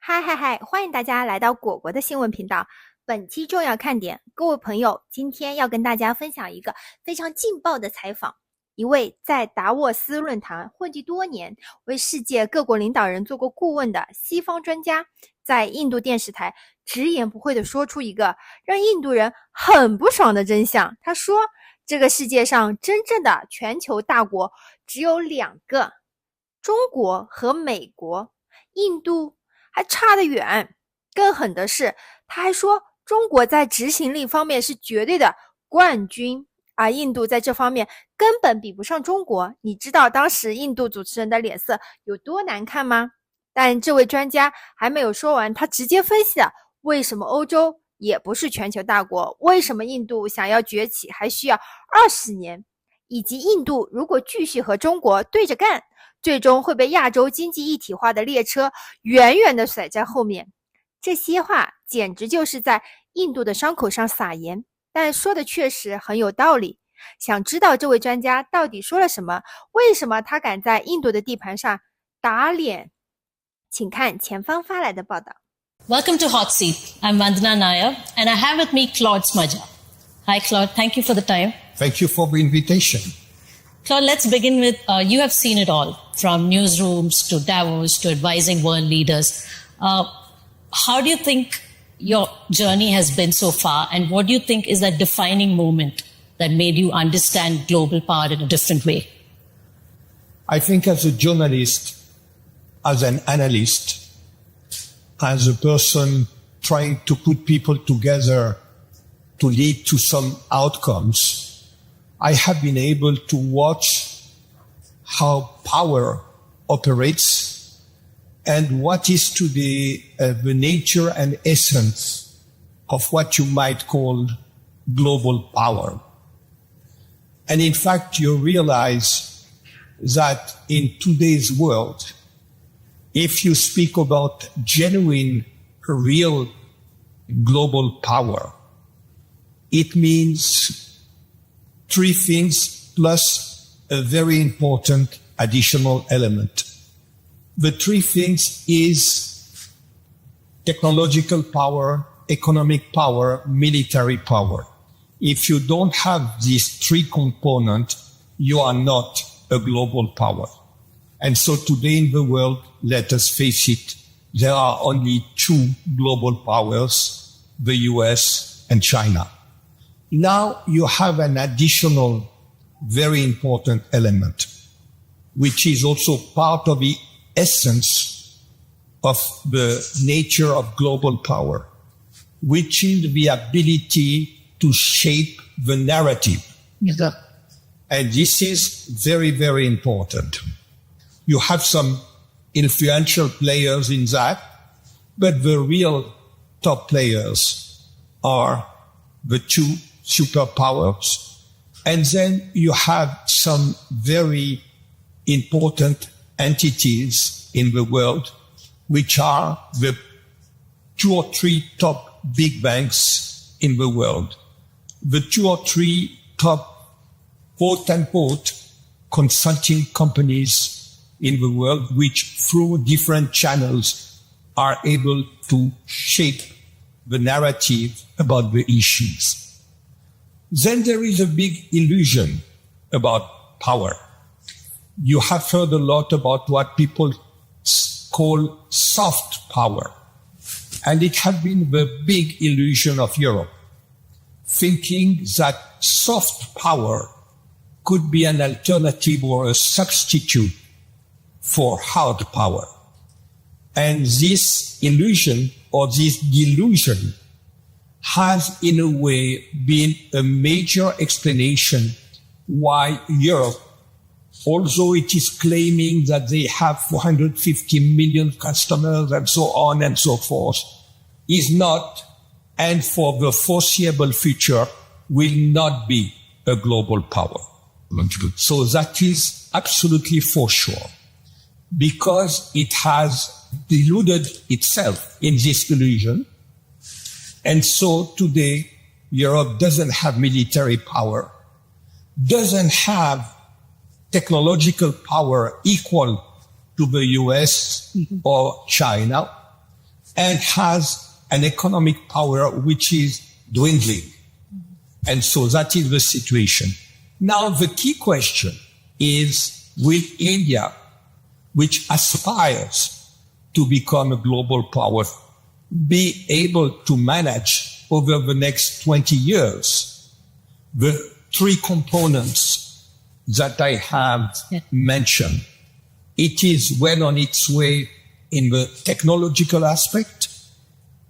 嗨，欢迎大家来到果果的新闻频道。本期重要看点，各位朋友，今天要跟大家分享一个非常劲爆的采访。一位在达沃斯论坛混迹多年，为世界各国领导人做过顾问的西方专家，在印度电视台直言不讳地说出一个让印度人很不爽的真相。他说，这个世界上真正的全球大国只有2个，中国和美国，印度还差得远。更狠的是，他还说中国在执行力方面是绝对的冠军，而印度在这方面根本比不上中国。你知道当时印度主持人的脸色有多难看吗？但这位专家还没有说完，他直接分析了为什么欧洲也不是全球大国，为什么印度想要崛起还需要20年，以及印度如果继续和中国对着干，最终会被亚洲经济一体化的列车远远地甩在后面。这些话简直就是在印度的伤口上撒盐，但说的确实很有道理。想知道这位专家到底说了什么，为什么他敢在印度的地盘上打脸？请看前方发来的报道。 Welcome to Hot Seat. I'm Vandana Nair, and I have with me Claude Smudger. Hi Claude, thank you for the time. Thank you for the invitation. Claude, let's begin with, you have seen it all, from newsrooms to Davos to advising world leaders. How do you think your journey has been so far, and what do you think is that defining moment that made you understand global power in a different way? I think as a journalist, as an analyst, as a person trying to put people together to lead to some outcomes, I have been able to watch how power operates and what is today the nature and essence of what you might call global power. And in fact, you realize that in today's world, if you speak about genuine, real global power, it means 3 things plus a very important additional element. The 3 things is technological power, economic power, military power. If you don't have these 3 components, you are not a global power. And so today in the world, let us face it, there are only 2 global powers, the US and China. Now you have an additional very important element, which is also part of the essence of the nature of global power, which is the ability to shape the narrative. Yeah. And this is very, very important. You have some influential players in that, but the real top players are the 2 superpowers. And then you have some very important entities in the world, which are the 2 or 3 top big banks in the world, the 2 or 3 top quote-unquote consulting companies in the world, which through different channels are able to shape the narrative about the issues. Then there is a big illusion about power. You have heard a lot about what people call soft power. And it has been the big illusion of Europe, thinking that soft power could be an alternative or a substitute for hard power. And this illusion or this delusion has in a way been a major explanation why Europe, although it is claiming that they have 450 million customers and so on and so forth, is not, and for the foreseeable future, will not be a global power. So that is absolutely for sure, because it has deluded itself in this illusion. And so today, Europe doesn't have military power, doesn't have technological power equal to the US or China, and has an economic power which is dwindling. And so that is the situation. Now, the key question is, will India, which aspires to become a global power, be able to manage over the next 20 years the three components that I have mentioned? It is well on its way in the technological aspect.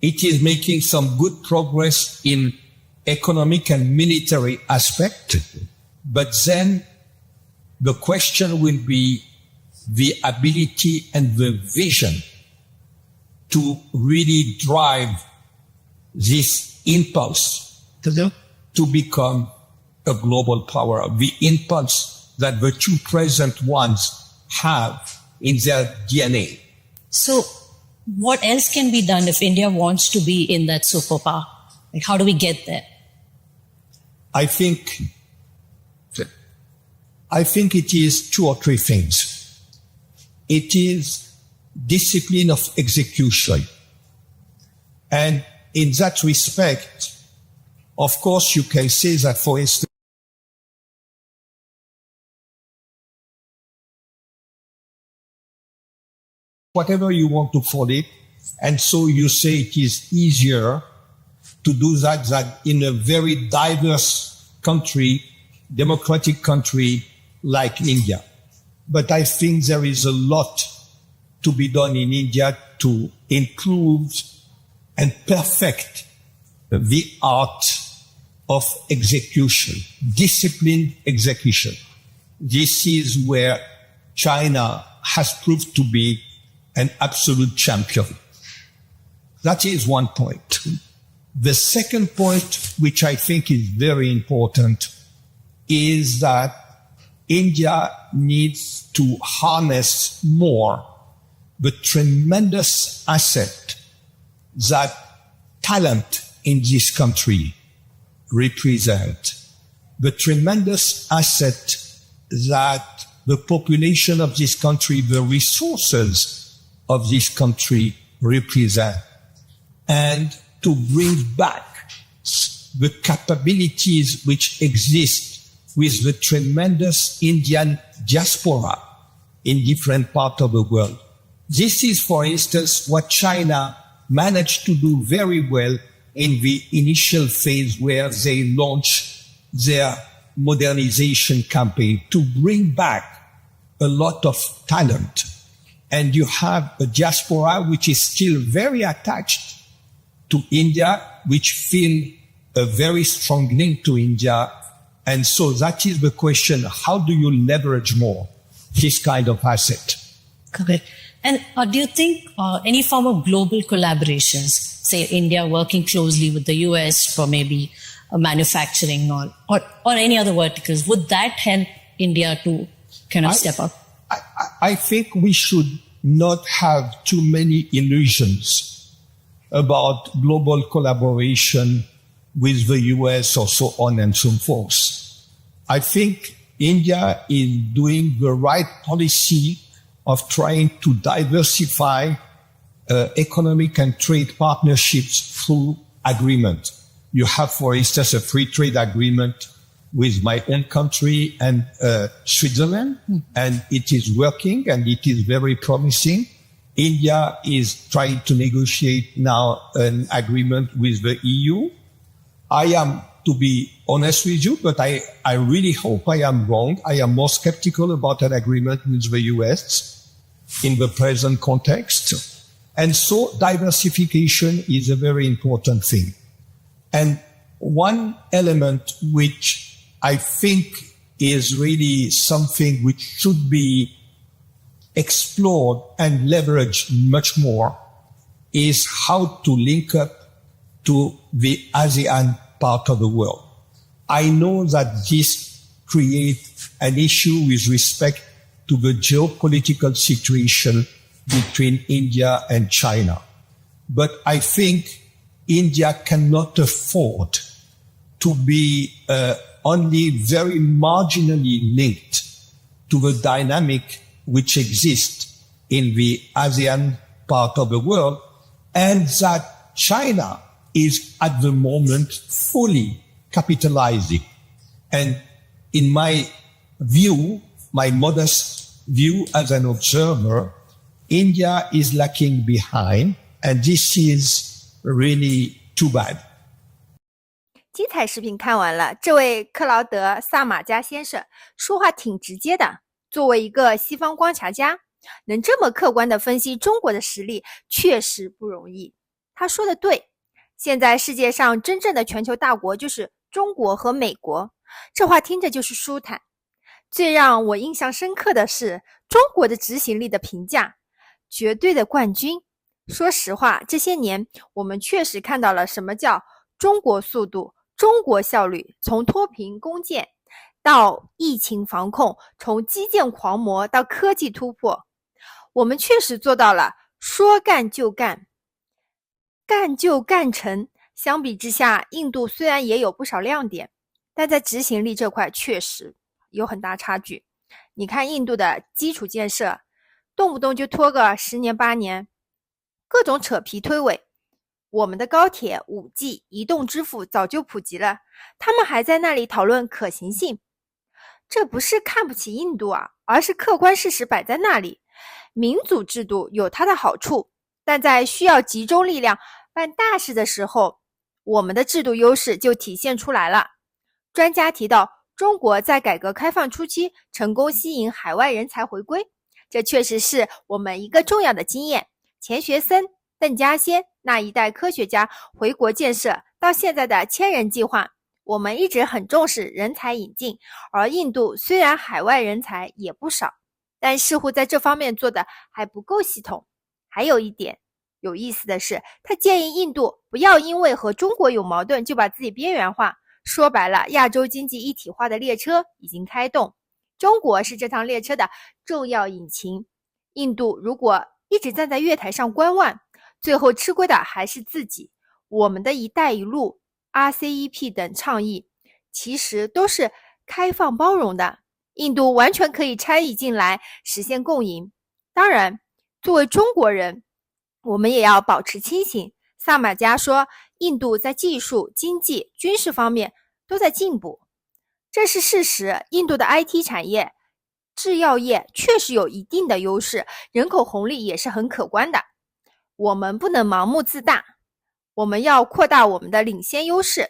It is making some good progress in economic and military aspect. But then the question will be the ability and the vision to really drive this impulse to become a global power, the impulse that the two present ones have in their DNA. So what else can be done if India wants to be in that superpower? Like, how do we get there? I think it is two or three things. It is discipline of execution. And in that respect, of course, you can say that, for instance, whatever you want to call it, and so you say it is easier to do that than in a very diverse country, democratic country like India. But I think there is a lot to be done in India to improve and perfect the art of execution, disciplined execution. This is where China has proved to be an absolute champion. That is one point. The second point, which I think is very important, is that India needs to harness more the tremendous asset that talent in this country represent, the tremendous asset that the population of this country, the resources of this country represent, and to bring back the capabilities which exist with the tremendous Indian diaspora in different parts of the world. This is, for instance, what China managed to do very well in the initial phase where they launched their modernization campaign to bring back a lot of talent. And you have a diaspora which is still very attached to India, which feel a very strong link to India. And so that is the question, how do you leverage more this kind of asset? Correct. And do you think any form of global collaborations, say India working closely with the US for maybe manufacturing or any other verticals, would that help India to kind of step up? I think we should not have too many illusions about global collaboration with the US or so on and so forth. I think India is doing the right policy of trying to diversify economic and trade partnerships through agreement. You have, for instance, a free trade agreement with my own country and Switzerland, and it is working and it is very promising. India is trying to negotiate now an agreement with the EU. I am, to be honest with you, but I really hope I am wrong. I am more skeptical about an agreement with the US in the present context. And so diversification is a very important thing. And one element which I think is really something which should be explored and leveraged much more is how to link up to the ASEAN part of the world. I know that this creates an issue with respect to the geopolitical situation between India and China. But I think India cannot afford to be only very marginally linked to the dynamic which exists in the ASEAN part of the world, and that China is at the moment fully capitalizing. And in my view, my modest view as an observer, India is lacking behind, and this is really too bad. 精彩视频看完了，这位克劳德·萨马加先生说话挺直接的。作为一个西方观察家，能这么客观地分析中国的实力，确实不容易。他说的对，现在世界上真正的全球大国就是中国和美国，这话听着就是舒坦。最让我印象深刻的是中国的执行力的评价，绝对的冠军。说实话，这些年我们确实看到了什么叫中国速度、中国效率，从脱贫攻坚到疫情防控，从基建狂魔到科技突破，我们确实做到了说干就干，干就干成。相比之下，印度虽然也有不少亮点，但在执行力这块确实有很大差距。你看印度的基础建设，动不动就拖个10年8年，各种扯皮推诿。我们的高铁、5G、移动支付早就普及了，他们还在那里讨论可行性。这不是看不起印度啊，而是客观事实摆在那里。民主制度有它的好处，但在需要集中力量办大事的时候，我们的制度优势就体现出来了。专家提到，中国在改革开放初期成功吸引海外人才回归，这确实是我们一个重要的经验。钱学森、邓稼先那一代科学家回国建设，到现在的1000人计划，我们一直很重视人才引进，而印度虽然海外人才也不少，但似乎在这方面做的还不够系统。还有一点有意思的是，他建议印度不要因为和中国有矛盾就把自己边缘化。说白了，亚洲经济一体化的列车已经开动，中国是这趟列车的重要引擎。印度如果一直站在月台上观望，最后吃亏的还是自己。我们的一带一路、RCEP 等倡议其实都是开放包容的，印度完全可以参与进来，实现共赢。当然，作为中国人，我们也要保持清醒。萨马加说，印度在技术、经济、军事方面都在进步，这是事实。印度的 IT 产业、制药业确实有一定的优势，人口红利也是很可观的。我们不能盲目自大，我们要扩大我们的领先优势。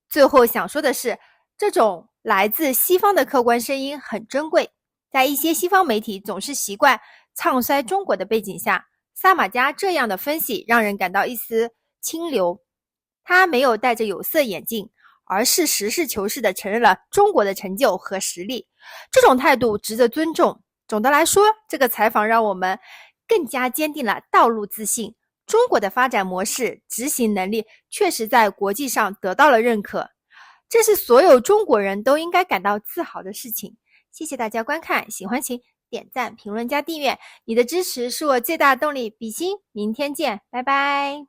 最后想说的是，这种来自西方的客观声音很珍贵，在一些西方媒体总是习惯唱衰中国的背景下，萨马加这样的分析让人感到一丝清流。他没有戴着有色眼镜，而是实事求是地承认了中国的成就和实力，这种态度值得尊重。总的来说，这个采访让我们更加坚定了道路自信。中国的发展模式、执行能力确实在国际上得到了认可，这是所有中国人都应该感到自豪的事情。谢谢大家观看，喜欢请点赞、评论加订阅，你的支持是我最大的动力。比心，明天见，拜拜。